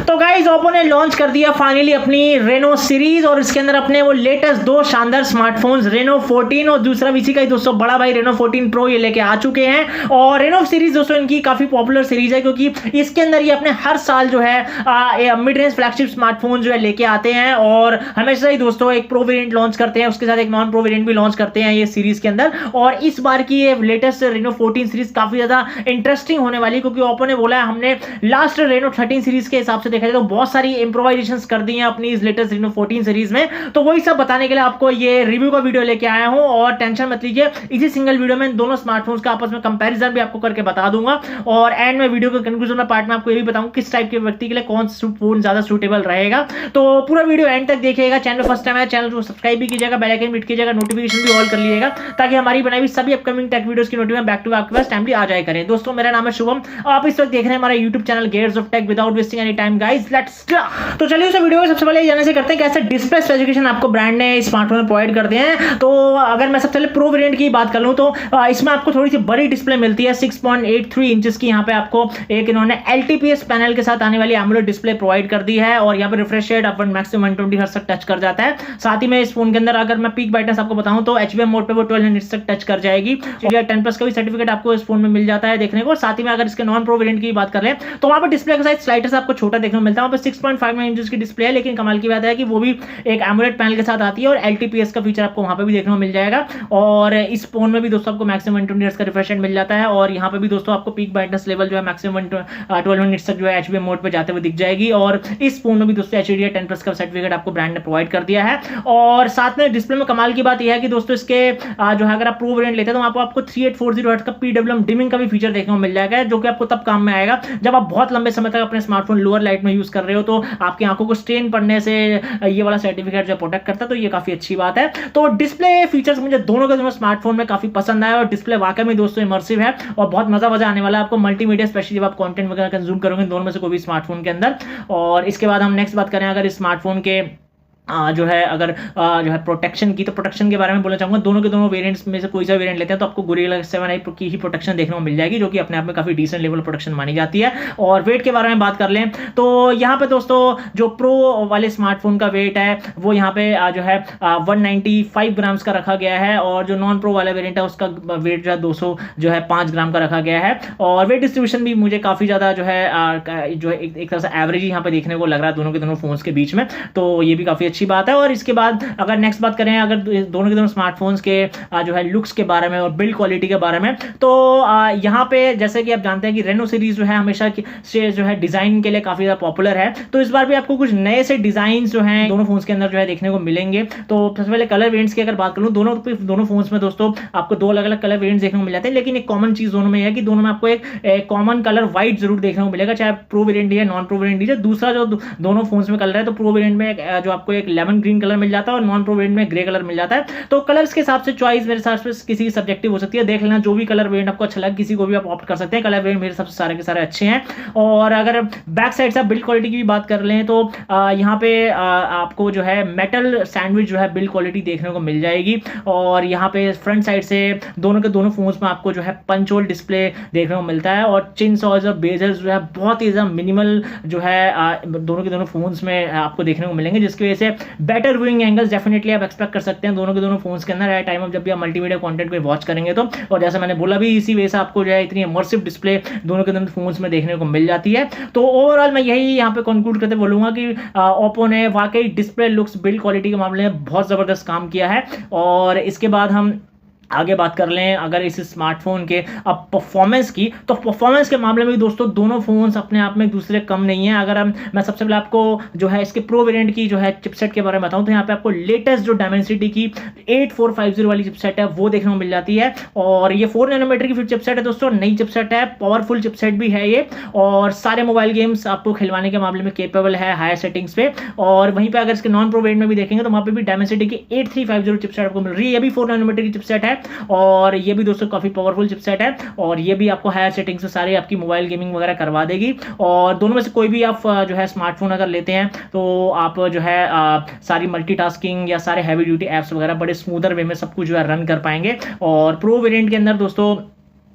तो guys Oppo ने launch कर दिया फाइनली अपनी रेनो सीरीज और इसके अंदर अपने वो लेटेस्ट दो शानदार स्मार्टफोन्स रेनो 14 और दूसरा भी इसी का ही दोस्तों बड़ा भाई रेनो 14 प्रो ये लेके आ चुके हैं। और रेनो सीरीज दोस्तों इनकी काफी पॉपुलर सीरीज है क्योंकि इसके अंदर ये अपने हर साल जो है मिड रेंज फ्लैगशिप स्मार्टफोन जो है लेके आते हैं और हमेशा ही दोस्तों एक प्रो वेरिएंट लॉन्च करते हैं, उसके साथ एक नॉन प्रो वेरिएंट भी लॉन्च करते हैं ये सीरीज के अंदर। और इस बार की ये लेटेस्ट रेनो 14 सीरीज काफी ज्यादा इंटरेस्टिंग होने वाली क्योंकि ओप्पो ने बोला है हमने लास्ट रेनो 13 सीरीज के हिसाब से देखा जाए तो बहुत सारी इंप्रोवाइजेशंस कर दी हैं अपनी इस लेटेस्ट रेनो 14 सीरीज में। तो वही सब बताने के लिए आपको ये रिव्यू का वीडियो लेके आया हूं और टेंशन मत लीजिए, इसी सिंगल वीडियो में दोनों स्मार्टफोन्स का आपस में कंपैरिजन भी आपको करके बता दूंगा और एंड में वीडियो के कंक्लूजन में पार्ट में आपको ये भी बताऊंगा किस टाइप के व्यक्ति के लिए कौन सा फोन ज्यादा सूटेबल रहेगा। तो पूरा वीडियो एंड तक देखिएगा। चैनल फर्स्ट टाइम है चैनल को सब्सक्राइब भी कीजिएगा, बेल आइकन भी हिट कीजिएगा, नोटिफिकेशन भी ऑल कर लीजिएगा ताकि हमारी बनाई हुई सभी अपकमिंग टेक वीडियोस की नोटिफिकेशन बैक टू बैक आपके पास टाइमली आ जाए करें। दोस्तों मेरा नाम है शुभम, आप इस वक्त देख रहे हैं हमारा YouTube channel Gears of Tech without wasting any time guys, let's start. तो चलिए उस वीडियो में सबसे पहले जाने से करते हैं कैसे डिस्प्ले स्पेसिफिकेशन आपको ब्रांड ने स्मार्टफोन में प्रोवाइड करते हैं। तो अगर मैं सबसे पहले प्रो वेरिएंट की बात कर लूं तो इसमें आपको थोड़ी सी बड़ी डिस्प्ले मिलती है 6.83 इंचेस की। यहाँ पे आपको एक इन्होंने LTPS पैनल के साथ आने वाली एमोलेड डिस्प्ले प्रोवाइड कर दी है और यहाँ पे रिफ्रेश रेट अपन मैक्सिमम 120 हर्ट्ज तक टच कर जाता है। साथ ही में इस फोन के अंदर अगर मैं पीक ब्राइटनेस आपको बताऊं तो HBM मोड पे वो 1200 तक टच कर जाएगी। 10+ का भी सर्टिफिकेट आपको इस फोन में मिल जाता है देखने को। साथ ही में अगर इसके नॉन प्रो वेरिएंट की बात कर ले तो वहां पर डिस्प्ले का साइज स्लाइडर से आपको छोटा देखने को मिलता है, वहां पे 6.59 इंचेस की डिस्प्ले है, लेकिन कमाल की बात है कि वो भी एक एमोलेड पैनल के साथ आती है और LTPS का फीचर आपको वहां पे भी देखने को मिल जाएगा। और इस फोन में भी दोस्तों आपको मैक्सिमम 120 हर्ट्ज का रिफ्रेश रेट मिल जाता है और यहाँ पे भी दोस्तों आपको पीक ब्राइटनेस लेवल जो है मैक्सिमम 12 मिनट्स तक जो है HBM मोड पे जाते हुए दिख जाएगी। और इस फोन में भी दोस्तों HDR 10+ का सर्टिफिकेट आपको ब्रांड ने प्रोवाइड कर दिया है। और साथ में डिस्प्ले में कमाल की बात यह है कि दोस्तों इसके जो है अगर आप प्रो वेरिएंट लेते हैं तो वहां पर आपको 3840 हर्ट्ज का PWM डिमिंग का भी फीचर देखने को मिल जाएगा जो कि आपको तब काम में आएगा जब आप बहुत लंबे समय तक अपने स्मार्टफोन लोअर लाइट में यूज कर रहे हो तो आपकी आंखों को स्ट्रेन पड़ने से ये वाला सर्टिफिकेट जो प्रोटेक्ट करता है, तो ये काफी अच्छी बात है। तो डिस्प्ले फीचर्स मुझे दोनों के दोनों स्मार्टफोन में काफी पसंद आया और डिस्प्ले वाकई में दोस्तों इमर्सिव है और बहुत मजा आने वाला है आपको मल्टीमीडिया, स्पेशली जब आप कंटेंट वगैरह कंज्यूम करोगे दोनों में से कोई भी स्मार्टफोन के अंदर। और इसके बाद हम नेक्स्ट बात करें अगर इस स्मार्टफोन के जो है अगर जो है प्रोटेक्शन की, तो प्रोटेक्शन के बारे में बोलना चाहूंगा दोनों के दोनों वेरिएंट्स में से कोई सा वेरिएंट लेते हैं तो आपको गोरिल्ला 7i की ही प्रोटेक्शन देखने को मिल जाएगी जो कि अपने आप में काफी डिसेंट लेवल प्रोटेक्शन मानी जाती है। और वेट के बारे में बात कर लें तो यहाँ पे दोस्तों जो प्रो वाले स्मार्टफोन का वेट है वो यहाँ पे जो है 195 ग्राम्स का रखा गया है और जो नॉन प्रो वाला वेरियंट है उसका वेट जो है 205 ग्राम का रखा गया है। और वेट डिस्ट्रीब्यूशन भी मुझे काफी ज्यादा जो है एक तरह से एवरेज यहाँ पे देखने को लग रहा है दोनों के दोनों फोन्स के बीच में, तो ये भी काफी अच्छी बात है। और इसके बाद अगर नेक्स्ट बात करें अगर दोनों के दोनों स्मार्टफोन्स के जो है लुक्स के बारे में और बिल्ड क्वालिटी के बारे में तो यहाँ पे जैसे कि आप जानते हैं कि रेनो सीरीज जो है हमेशा से जो है डिजाइन के लिए काफी ज्यादा पॉपुलर है, तो इस बार भी आपको कुछ नए से डिजाइन जो है दोनों फोन्स के अंदर जो है देखने को मिलेंगे। तो सबसे पहले कलर वेरिएंट्स की अगर बात करूं दोनों फोन्स में दोस्तों आपको दो अलग अलग कलर वेरिएंट्स देखने को मिल जाते हैं, लेकिन एक कॉमन चीज दोनों में है कि दोनों में आपको एक कॉमन कलर व्हाइट जरूर देखने को मिलेगा, चाहे प्रो वेरिएंट या नॉन प्रो वेरिएंट लीजिए। दूसरा जो दोनों फोन्स में कलर है तो प्रो वेरिएंट में जो आपको एक लेमन ग्रीन कलर मिल जाता है और नॉन प्रो वेरिएंट में ग्रे कलर मिल जाता है। तो कलर्स के हिसाब से चॉइस मेरे हिसाब से किसी की सब्जेक्टिव हो सकती है, देख लेना जो भी कलर वेरिएंट आपको अच्छा लगे किसी को भी आप ऑप्ट कर सकते हैं। कलर वेरिएंट मेरे हिसाब से सारे के सारे अच्छे हैं। और अगर बैक साइड से बिल्ड क्वालिटी की भी बात कर लें तो यहाँ पे आपको जो है मेटल सैंडविच जो है बिल्ड क्वालिटी देखने को मिल जाएगी। और यहाँ पे फ्रंट साइड से दोनों के दोनों फोन्स में आपको जो है पंच होल डिस्प्ले देखने को मिलता है और चिन सॉल्स और बेजल्स जो है बहुत ही ज्यादा मिनिमल जो है दोनों के दोनों फोन्स में आपको देखने को मिलेंगे, जिसकी वजह से बेटर व्यूइंग एंगल्स डेफिनेटली आप एक्सपेक्ट कर सकते हैं दोनों के दोनों फोन्स के अंदर एट टाइम ऑफ जब भी आप मल्टीमीडिया कंटेंट को वॉच करेंगे तो। और जैसे मैंने बोला भी इसी वजह से आपको जो है इतनी इमर्सिव डिस्प्ले दोनों के दोनों फोन्स में देखने को मिल जाती है। तो ओवरऑल मैं यही यहाँ पे कंक्लूड करते बोलूंगा कि ओप्पो ने वाकई डिस्प्ले लुक्स बिल्ड क्वालिटी के मामले में बहुत जबरदस्त काम किया है। और इसके बाद हम आगे बात कर लें अगर इस स्मार्टफोन के अब परफॉर्मेंस की, तो परफॉर्मेंस के मामले में दोस्तों दोनों फोन्स अपने आप में एक दूसरे कम नहीं है। अगर मैं सबसे पहले आपको जो है इसके प्रो वेरिएंट की जो है चिपसेट के बारे में बताऊं तो यहाँ पे आपको लेटेस्ट जो डायमेंसिटी की 8450 वाली चिपसेट है वो देखने को मिल जाती है। और ये 4 नैनोमीटर की फिर चिपसेट है दोस्तों, नई चिपसेट है, पावरफुल चिपसेट भी है ये और सारे मोबाइल गेम्स आपको खिलवाने के मामले में केपेबल है हायर सेटिंग्स पे। और वहीं पे अगर इसके नॉन प्रो वेरिएंट में भी देखेंगे तो वहां पे भी डायमेंसिटी की 8350 चिपसेट आपको मिल रही है, ये भी 4 नैनोमीटर की चिपसेट है और ये भी दोस्तों काफी पावरफुल चिपसेट है और ये भी आपको हायर सेटिंग्स से सारे आपकी मोबाइल गेमिंग वगैरह करवा देगी। और दोनों में से कोई भी आप जो है स्मार्टफोन अगर लेते हैं तो आप जो है सारी मल्टीटास्किंग या सारे हैवी ड्यूटी एप्स वगैरह बड़े स्मूदर वे में सब कुछ जो है रन कर पाएंगे। और प्रो वेरिएंट के अंदर दोस्तों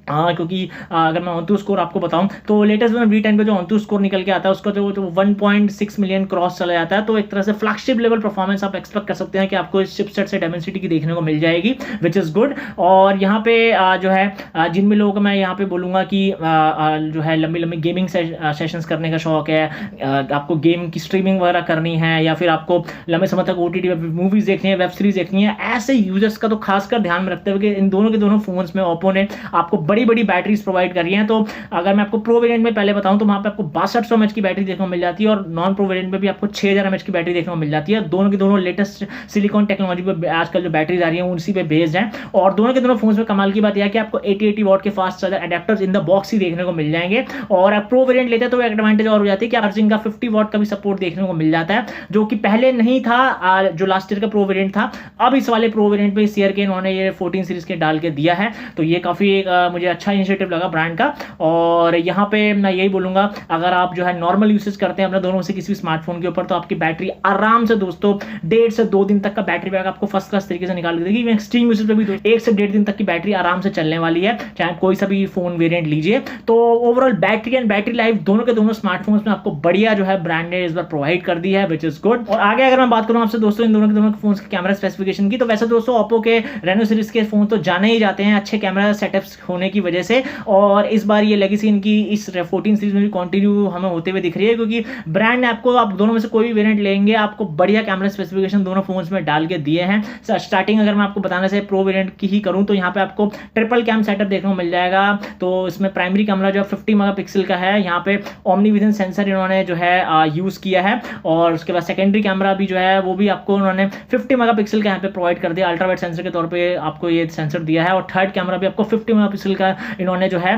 क्योंकि अगर मैं ऑन टू स्कोर आपको बताऊं तो लेटेस्ट वर्जन V10 पे जो ऑन टू स्कोर निकल के आता है उसका जो 1.6 मिलियन क्रॉस चला जाता है, तो एक तरह से फ्लैगशिप लेवल परफॉर्मेंस आप एक्सपेक्ट कर सकते हैं कि आपको इस चिपसेट से डायमेंसिटी की देखने को मिल जाएगी, विच इज़ गुड। और यहाँ पे जो है जिन भी लोगों को मैं यहाँ पे बोलूँगा कि जो है लंबी लंबी गेमिंग सेशंस करने का शौक है, आपको गेम की स्ट्रीमिंग वगैरह करनी है, या फिर आपको लंबे समय तक OTT पे मूवीज़ देखनी है, वेब सीरीज देखनी है, ऐसे यूजर्स का तो खासकर ध्यान में रखते हुए कि इन दोनों के दोनों फोन्स में ओप्पो ने आपको बड़ी बड़ी बैटरीज प्रोवाइड कर रही हैं। तो अगर मैं आपको प्रो वेरिएंट में पहले बताऊं तो वहां पे आपको 6200 mAh की बैटरी देखने को मिल जाती है, और नॉन प्रो वेरिएंट में भी आपको 6000 mAh की बैटरी देखने को मिल जाती है। दोनों की दोनों लेटेस्ट सिलिकॉन टेक्नोलॉजी पे आजकल जो बैटरीज आ रही हैं उसी पे बेस्ड हैं, और दोनों के दोनों फोन्स में कमाल की बात यह है कि आपको 80 वॉट के fast charger adapters in the box ही देखने को मिल जाएंगे। और आप प्रो वेरिएंट लेते हैं तो एडवांटेज और हो जाती है कि चार्जिंग का 50 वॉट का भी सपोर्ट देखने को मिल जाता है, जो कि पहले नहीं था जो लास्ट ईयर का प्रो वेरिएंट था। अब इस वाले प्रो वेरिएंट पे इस ईयर के इन्होंने ये 14 सीरीज के डाल के दिया है, तो ये काफी मुझे अच्छा इनिशिएटिव लगा ब्रांड का। और यहाँ पे मैं यही बोलूंगा, अगर आप जो है नॉर्मल यूसेज करते हैं अपने दोनों से किसी भी स्मार्टफोन के ऊपर, तो आपकी बैटरी आराम से दोस्तों 1.5 से 2 दिन तक का बैटरी बैकअप आपको फर्स्ट क्लास तरीके से निकाल के देगी। एक्सट्रीम यूसेज पे भी 1 से 1.5 दिन तक की बैटरी आराम से चलने वाली है, चाहे कोई सा भी फोन वेरिएंट लीजिए। तो overall battery and battery life दोनों के दोनों स्मार्टफोन्स में आपको बढ़िया जो है ब्रांड ने इस बार प्रोवाइड कर दी है, विच इज गुड। और आगे अगर मैं बात करूं आपसे दोस्तों इन दोनों के दोनों फोन के कैमरा स्पेसिफिकेशन की, तो वैसे दोस्तों ओप्पो के रेनो सीरीज के फोन तो जाने ही जाते हैं अच्छे कैमरा सेटअप्स होने की वजह से, और इस बार ये लेगेसी इनकी इस 14 सीरीज में भी कंटिन्यू हमें होते हुए दिख रही है, क्योंकि ब्रांड ने आपको, आप दोनों में से कोई भी वेरिएंट लेंगे आपको बढ़िया कैमरा स्पेसिफिकेशन दोनों फोन्स में डाल के दिए हैं। स्टार्टिंग अगर मैं आपको बताने से प्रो वेरिएंट की ही करूं तो यहाँ पे आपको ट्रिपल कैम सेटअप देखने को मिल जाएगा। तो इसमें प्राइमरी कैमरा जो 50 मेगापिक्सल का है, यहाँ पे ओमनी विजन सेंसर इन्होंने जो है यूज किया है, और उसके बाद सेकेंडरी कैमरा भी जो है वो भी आपको उन्होंने 50 मेगापिक्सल का यहाँ पे प्रोवाइड कर दिया, अल्ट्रावाइड सेंसर के तौर पे आपको ये सेंसर दिया है। और थर्ड कैमरा भी आपको 50 मेगापिक्सल का इन्होंने जो है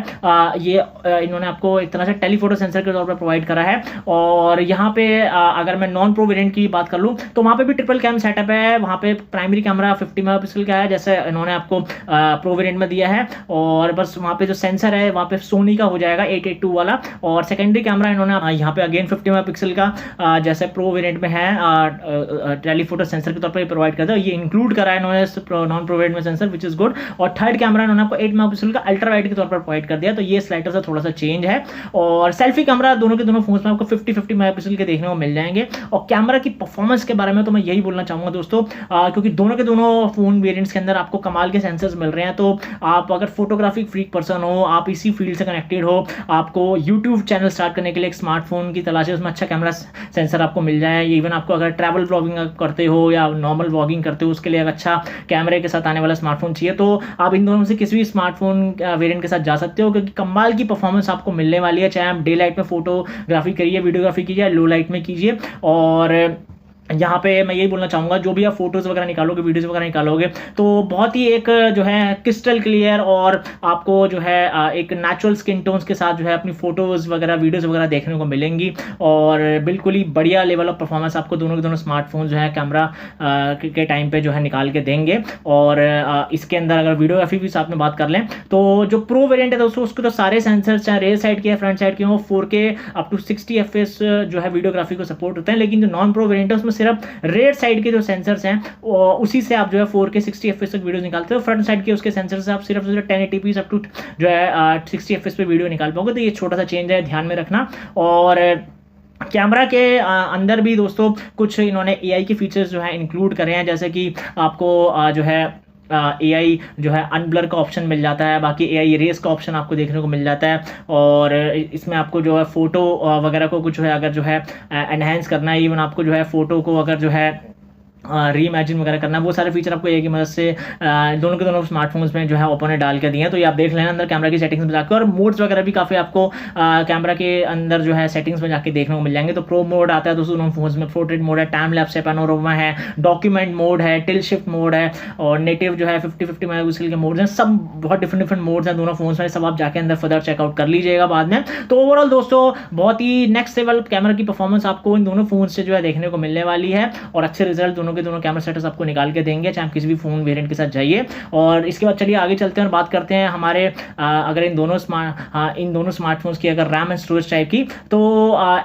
इन्होंने आपको एक तरह से टेलीफोटो सेंसर के तौर पर प्रोवाइड करा है। और यहाँ पे अगर मैं नॉन प्रो वेरिएंट की बात कर लूँ तो वहाँ पे भी ट्रिपल कैम सेटअप है, वहाँ पे प्राइमरी कैमरा 50 मेगापिक्सल का है जैसे इन्होंने आपको प्रो वेरिएंट में दिया है, और बस वहाँ पे जो सेंसर है वहाँ पे सोनी का हो जाएगा 882 वाला, और सेकेंडरी कैमरा इन्होंने यहाँ पे अगेन 50 मेगापिक्सल का जैसे प्रो वेरिएंट में है टेलीफोटो सेंसर के तौर पर प्रोवाइड करता है, ये इंक्लूड करा है इन्होंने नॉन प्रो वेरिएंट में सेंसर, विच इज गुड। और थर्ड कैमरा इन्होंने आपको 8 मेगापिक्सल का अल्ट्रा वाइड के तौर पर प्रोवाइड कर दिया, तो ये स्लाइडर से थोड़ा सा चेंज है। और सेल्फी कैमरा दोनों के दोनों फोन्स में आपको 50 मेगापिक्सल के देखने को मिल जाएंगे। और कैमरा की परफॉर्मेंस के बारे में तो मैं यही बोलना चाहूंगा दोस्तों, क्योंकि दोनों के दोनों फोन वेरिएंट्स के अंदर आपको कमाल के सेंसर्स मिल रहे हैं, तो आप अगर फोटोग्राफिक फ्रीक पर्सन हो, आप इसी फील्ड से कनेक्टेड हो, आपको यूट्यूब चैनल स्टार्ट करने के लिए एक स्मार्टफोन की तलाश है, उसमें अच्छा कैमरा सेंसर आपको मिल जाए। इवन आपको अगर ट्रैवल व्लॉगिंग करते हो या नॉर्मल व्लॉगिंग करते हो उसके लिए अच्छा कैमरे के साथ आने वाला स्मार्टफोन चाहिए, तो आप इन दोनों में से किसी भी स्मार्टफोन वेरिएंट के साथ जा सकते हो, क्योंकि कमाल की परफॉर्मेंस आपको मिलने वाली है, चाहे आप डे लाइट में फोटोग्राफी करिए, वीडियोग्राफी कीजिए, लो लाइट में कीजिए। और यहाँ पे मैं यही बोलना चाहूँगा, जो भी आप फोटोज़ वगैरह निकालोगे, वीडियोज़ वगैरह निकालोगे, तो बहुत ही एक जो है क्रिस्टल क्लियर और आपको जो है एक नेचुरल स्किन टोन्स के साथ जो है अपनी फोटोज़ वगैरह वीडियोज़ वगैरह देखने को मिलेंगी, और बिल्कुल ही बढ़िया लेवल ऑफ परफॉर्मेंस आपको दोनों के दोनों स्मार्टफोन जो है कैमरा के टाइम पे जो है निकाल के देंगे। और इसके अंदर अगर वीडियोग्राफी भी साथ में बात कर लें तो जो प्रो वेरिएंट है दोस्तों उसके तो सारे सेंसर्स चाहे रेयर साइड के या फ्रंट साइड के हो 4K अप टू 60 FPS जो है वीडियोग्राफी को सपोर्ट होते हैं, लेकिन जो नॉन प्रो वेरिएंट है उसमें सिर्फ रेयर साइड के जो सेंसर्स हैं उसी से आप जो है 4K 60 FPS तक वीडियो निकालते हो, फ्रंट साइड के उसके सेंसर से आप सिर्फ 1080p अप टू जो है 60 FPS पे वीडियो निकाल पाओगे। तो ये छोटा सा चेंज है, ध्यान में रखना। और कैमरा के अंदर भी दोस्तों कुछ इन्होंने AI के फीचर्स जो है इंक्लूड करे हैं, जैसे कि आपको जो है AI जो है अनब्लर का ऑप्शन मिल जाता है, बाकी AI इरेज का ऑप्शन आपको देखने को मिल जाता है, और इसमें आपको जो है फोटो वगैरह को कुछ है अगर जो है एनहेंस करना है, इवन आपको जो है फोटो को अगर जो है री इमेजिन वगैरह करना, वो सारे फीचर आपको AI की मदद से दोनों के दोनों स्मार्टफोन्स में जो है ओप्पो ने डाल के दिए हैं। तो ये आप देख लेना अंदर कैमरा की सेटिंग्स में जाकर, और मोड्स वगैरह भी काफ़ी आपको कैमरा के अंदर जो है सेटिंग्स में जाके देखने को मिल जाएंगे। तो प्रो मोड आता है दोस्तों दोनों फोन्स में, पोर्ट्रेट मोड है, टाइम लैप्स है, पैनोरामा है, डॉक्यूमेंट मोड है, टिल शिफ्ट मोड है, और नेटिव जो है 50 मेगापिक्सल के मोड्स हैं, सब बहुत डिफरेंट मोड्स हैं दोनों फोन्स में, सब आप जाके अंदर फर्दर चेकआउट कर लीजिएगा बाद में। तो ओवरऑल दोस्तों बहुत ही नेक्स्ट लेवल कैमरा की परफॉर्मेंस आपको इन दोनों फोन से जो है देखने को मिलने वाली है, और अच्छे रिजल्ट दोनों के दोनों कैमरा सेटअप्स आपको निकाल के देंगे, चाहे आप किसी भी फोन वेरिएंट के साथ जाइए। और इसके बाद चलिए आगे चलते हैं और बात करते हैं हमारे अगर इन दोनों स्मार्टफोन्स की अगर रैम एंड स्टोरेज टाइप की, तो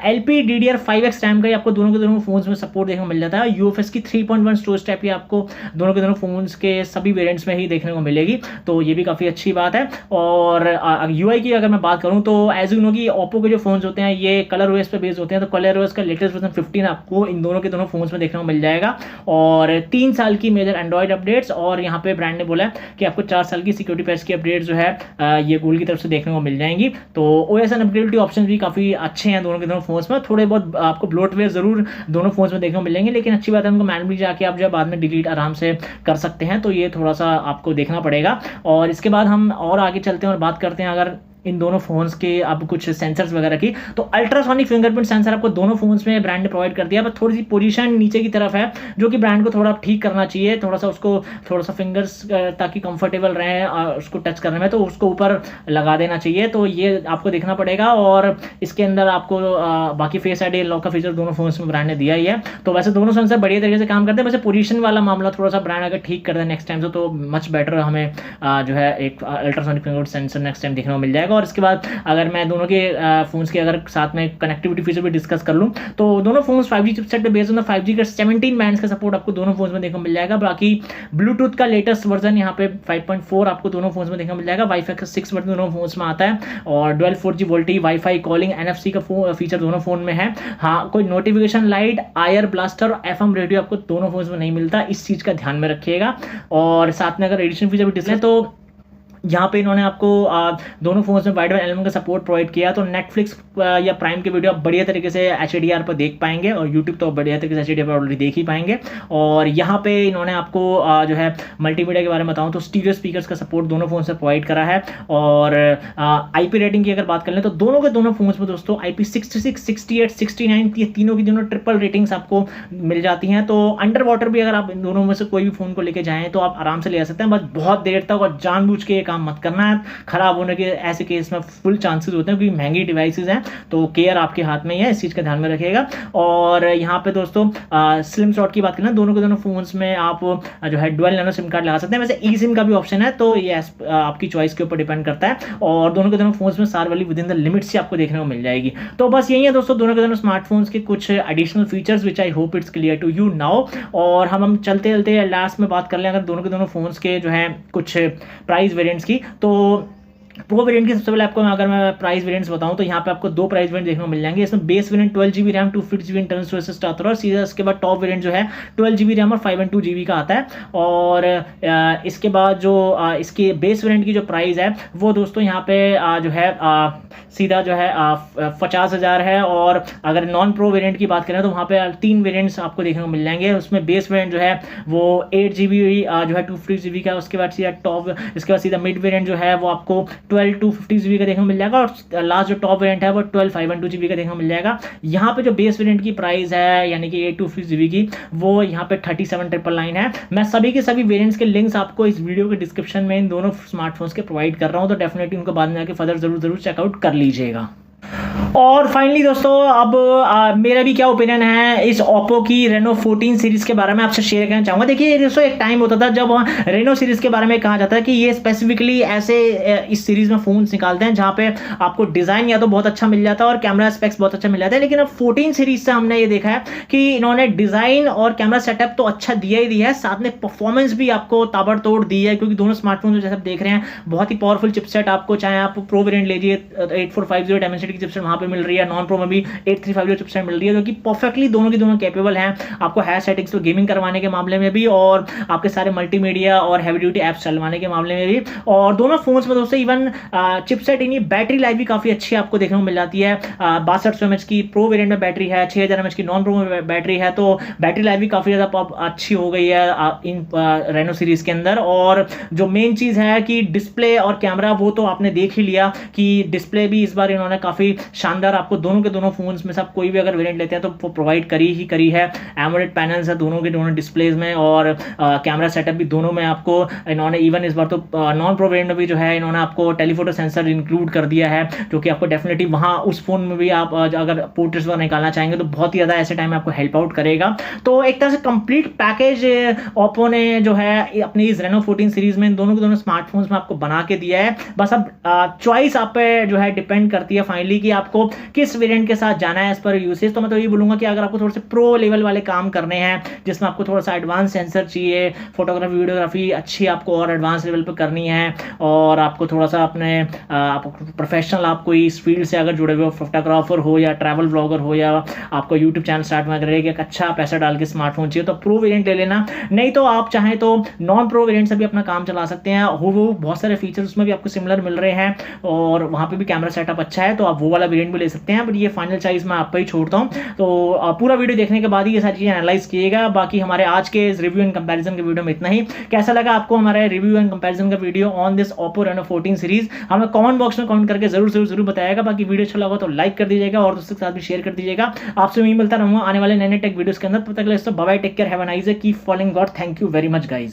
LPDDR5X रैम का ही आपको दोनों के दोनों फोन्स में सपोर्ट देखने को मिल जाता है। UFS की 3.1 स्टोरेज टाइप की आपको दोनों के दोनों फोन्स के सभी वेरिएंट्स में ही देखने को मिलेगी, तो ये भी काफ़ी अच्छी बात है। और UI की अगर मैं बात करूँ तो एज यू नो कि ओप्पो के जो फोन्स होते हैं ये कलर OS पे बेस्ड होते हैं, तो कलर OS का लेटेस्ट वर्जन 15 आपको इन दोनों के दोनों फोन्स में देखने को मिल जाएगा। और 3 साल की मेजर एंड्रॉइड अपडेट्स, और यहाँ पे ब्रांड ने बोला है कि आपको 4 साल की सिक्योरिटी पैच की अपडेट्स जो है ये गूगल की तरफ से देखने को मिल जाएंगी। तो OS एंड अपग्रेडेबिलिटी ऑप्शन भी काफ़ी अच्छे हैं दोनों के दोनों फोन्स में। थोड़े बहुत आपको ब्लोटवेयर जरूर दोनों फोन्स में देखने को मिलेंगे, लेकिन अच्छी बात है उनको मैनुअली जाके आप जो है बाद में डिलीट आराम से कर सकते हैं, तो ये थोड़ा सा आपको देखना पड़ेगा। और इसके बाद हम और आगे चलते हैं और बात करते हैं अगर इन दोनों फोन्स के अब कुछ सेंसर्स वगैरह की, तो अल्ट्रासोनिक फिंगरप्रिंट सेंसर आपको दोनों फोन्स में ब्रांड ने प्रोवाइड कर दिया, पर थोड़ी सी पोजीशन नीचे की तरफ है जो कि ब्रांड को थोड़ा ठीक करना चाहिए, थोड़ा सा फिंगर्स ताकि कंफर्टेबल रहे उसको टच करने में, तो उसको ऊपर लगा देना चाहिए, तो ये आपको देखना पड़ेगा। और इसके अंदर आपको बाकी फेस आईडी लॉक का फीचर दोनों फोन्स में ब्रांड ने दिया ही है, तो वैसे दोनों सेंसर बढ़िया तरीके से काम करते हैं। वैसे पोजीशन वाला मामला थोड़ा सा ब्रांड अगर ठीक कर दे नेक्स्ट टाइम से, तो मच बेटर हमें जो है एक ultrasonic fingerprint sensor next time देखने को मिल जाएगा। और इसके बाद अगर मैं दोनों के फोन्स के अगर साथ में कनेक्टिविटी फीचर भी डिस्कस कर लूं, तो दोनों फोन्स 5G चिपसेट पे बेस्ड है, 5G का 17 बैंड्स का सपोर्ट आपको दोनों फोन्स में देखने को मिल जाएगा। बाकी ब्लूटूथ का लेटेस्ट वर्जन यहाँ पे 5.4 आपको दोनों फोन्स में देखने को मिल जाएगा। वाईफाई का 6 वर्जन दोनों फोन्स में आता है, और dual 4G VoLTE wifi calling NFC का फीचर दोनों फोन में है। हाँ, कोई नोटिफिकेशन लाइट, आयर ब्लास्टर और FM रेडियो आपको दोनों फोन्स में नहीं मिलता, इस चीज का ध्यान में रखिएगा। और साथ में अगर एडिशन फीचर भी डिस्प्ले, तो यहाँ पे इन्होंने आपको दोनों फोन्स में वाइड बैंड एलिमेंट का सपोर्ट प्रोवाइड किया, तो नेटफ्लिक्स या प्राइम के वीडियो आप बढ़िया तरीके से HDR पर देख पाएंगे, और यूट्यूब तो बढ़िया तरीके से HDR पर ऑलरेडी देख ही पाएंगे। और यहाँ पे इन्होंने आपको जो है मल्टीमीडिया के बारे में बताऊँ तो स्टीरियो स्पीकर्स का सपोर्ट दोनों फोन से प्रोवाइड करा है। और IP रेटिंग की अगर बात कर लें तो दोनों के दोनों फोन्स में दोस्तों IP66, 68, 69 ये तीनों की दोनों ट्रिपल रेटिंग्स आपको मिल जाती हैं। तो अंडर वाटर भी अगर आप इन दोनों में से कोई भी फोन को लेके जाएं तो आप आराम से ले सकते हैं, बस बहुत देर तक और जानबूझ के काम मत करना है, खराब होने के ऐसे केस में फुल चांसेस होते हैं, क्योंकि महंगी डिवाइसेस हैं, तो केयर आपके हाथ में ही है, इस चीज का ध्यान में रखिएगा। और यहाँ पे दोस्तों स्लिम स्लॉट की बात करें, दोनों के दोनों फोन्स में आप जो है डुअल नैनो सिम कार्ड लगा सकते हैं। वैसे ई सिम का भी ऑप्शन है, तो ये आपकी चॉइस के ऊपर डिपेंड करता है। और दोनों के दोनों फोन्स में सार वाली विद इन द लिमिट्स ही आपको देखने को मिल जाएगी। तो बस यही है दोस्तों दोनों के दोनों स्मार्टफोन्स के कुछ additional features which I hope it's clear to you now. और हम चलते चलते लास्ट में बात कर लें अगर दोनों के दोनों फोन्स के जो है कुछ प्राइस वेरिएंट्स की, तो प्रो वेरिएंट की सबसे पहले आपको अगर मैं प्राइस वेरिएंट्स बताऊं तो यहाँ पे आपको दो प्राइस वेरिएंट देखने को मिल जाएंगे। इसमें base variant 12GB RAM 256GB internal storage से स्टार्ट हो रहा है, और सीधा इसके बाद टॉप वेरिएंट जो है 12GB रैम और 512GB का आता है। और इसके बाद जो इसकी बेस वेरिएंट की जो प्राइस है वो दोस्तों यहाँ पे जो है सीधा जो है 50,000 है। और अगर नॉन प्रो वेरिएंट की बात करें तो वहाँ पे 3 वेरिएंट्स आपको देखने को मिल जाएंगे। उसमें बेस वेरिएंट जो है वो 8GB जो है 250GB का, उसके बाद सीधा टॉप, इसके बाद सीधा मिड वेरिएंट जो है वो आपको 12 250GB का देखने को मिल जाएगा, और लास्ट जो टॉप वेरिएंट है वो 12 512GB का देखने को मिल जाएगा। यहाँ पे जो बेस वेरिएंट की प्राइस है यानी कि 250GB की, वो यहाँ पे 37,999 है। मैं सभी के सभी वेरिएंट्स के लिंक्स आपको इस वीडियो के डिस्क्रिप्शन में इन दोनों स्मार्टफोन्स के प्रोवाइड कर रहा हूँ, तो डेफिनेटली उनको बाद में जाकर फर्दर जरूर चेकआउट कर लीजिएगा। और फाइनली दोस्तों अब मेरा भी क्या ओपिनियन है इस ओप्पो की रेनो 14 सीरीज के बारे में आपसे शेयर करना चाहूंगा। देखिए दोस्तों, एक टाइम होता था जब रेनो सीरीज के बारे में कहा जाता है कि ये स्पेसिफिकली ऐसे इस सीरीज में फोन्स निकालते हैं जहां पे आपको डिजाइन या तो बहुत अच्छा मिल जाता है और कैमरा स्पेक्स बहुत अच्छा मिल जाता है। लेकिन अब 14 सीरीज से हमने ये देखा है कि इन्होंने डिजाइन और कैमरा सेटअप तो अच्छा दिया ही दिया है, साथ में परफॉर्मेंस भी आपको ताबड़तोड़ दी है, क्योंकि दोनों स्मार्टफोन जैसे आप देख रहे हैं बहुत ही पावरफुल चिपसेट आपको, चाहे आप प्रो वेरिएंट लीजिए 8450 डायमेंसिटी की चिपसेट वहां पे मिल रही है, नॉन प्रो में भी 8350 चिपसेट मिल रही है, जो कि परफेक्टली दोनों की दोनों कैपेबल हैं आपको हायर सेटिंग्स तो गेमिंग करवाने के मामले में भी, और आपके सारे मल्टीमीडिया और हैवी ड्यूटी एप्स चलवाने के मामले में भी। और दोनों फोन्स में दोस्तों इवन चिपसेट इनकी बैटरी लाइफ भी काफी अच्छी आपको देखने को मिल जाती है। 6200 mAh की प्रो वेरिएंट में बैटरी है, 6000 mAh की नॉन प्रो में बैटरी है, तो बैटरी लाइफ भी काफी ज्यादा अच्छी हो गई है इन रेनो सीरीज के अंदर। और जो मेन चीज है कि डिस्प्ले और कैमरा, वो तो आपने देख ही लिया कि डिस्प्ले भी इस बार इन्होंने काफी शानदार आपको दोनों के दोनों फोन्स में से आप कोई भी अगर वेरिएंट लेते हैं तो वो प्रोवाइड करी है। एमोलेड पैनल्स है दोनों के दोनों डिस्प्लेज में, और कैमरा सेटअप भी दोनों में आपको इन्होंने इवन इस बार तो नॉन प्रो वेरिएंट में भी जो है इन्होंने आपको टेलीफोटो सेंसर इंक्लूड कर दिया है, जो कि आपको डेफिनेटली वहाँ उस फोन में भी आप अगर पोर्ट्रेट्स वगैरह निकालना चाहेंगे तो बहुत ही ज़्यादा ऐसे टाइम में आपको हेल्प आउट करेगा। तो एक तरह से कंप्लीट पैकेज ओप्पो ने जो है अपनी इस रेनो 14 सीरीज में दोनों के दोनों स्मार्टफोन्स में आपको बना के दिया है। बस अब चॉइस आप पे जो है डिपेंड करती है फाइनली कि आपको किस वेरिएंट के साथ जाना है एज पर यूसेज। तो मैं तो ये बोलूंगा कि अगर आपको थोड़े से प्रो लेवल वाले काम करने हैं जिसमें आपको थोड़ा सा एडवांस सेंसर चाहिए, फोटोग्राफी वीडियोग्राफी अच्छी आपको और एडवांस लेवल पर करनी है, और आपको थोड़ा सा अपने प्रोफेशनल आप कोई इस फील्ड से अगर जुड़े हुए हो, फोटोग्राफर हो या ट्रैवल ब्लॉगर हो या आपको यूट्यूब चैनल स्टार्ट में अगर एक अच्छा पैसा डाल के स्मार्टफोन चाहिए तो प्रो वेरिएंट ले लेना। नहीं तो आप चाहें तो नॉन प्रो वेरिएंट से भी अपना काम चला सकते हैं। वो बहुत सारे फीचर्स उसमें भी आपको सिमिलर मिल रहे हैं और वहाँ पे भी कैमरा सेटअप अच्छा है, तो आप वो वाला वेरिएंट भी ले सकते हैं। बट ये फाइनल चॉइस मैं आप पे ही छोड़ता हूँ। तो पूरा वीडियो देखने के बाद ही ये सारी चीज़ें एनालाइज कीजिएगा। बाकी हमारे आज के इस रिव्यू एंड कंपैरिजन के वीडियो में इतना ही। कैसा लगा आपको हमारा रिव्यू एंड कंपैरिजन का video on this Oppo Reno 14 series, हमें कमेंट बॉक्स में कमेंट करके जरूर बताएगा। बाकी वीडियो अच्छा लगा तो लाइक कर दीजिएगा और दोस्तों के साथ भी शेयर कर दीजिएगा। आपसे मैं मिलता रहूंगा आने वाले नए टेक वीडियोस के अंदर। तब तक के लिए bye bye, take care, have a nice day, keep following God. Thank you very much guys.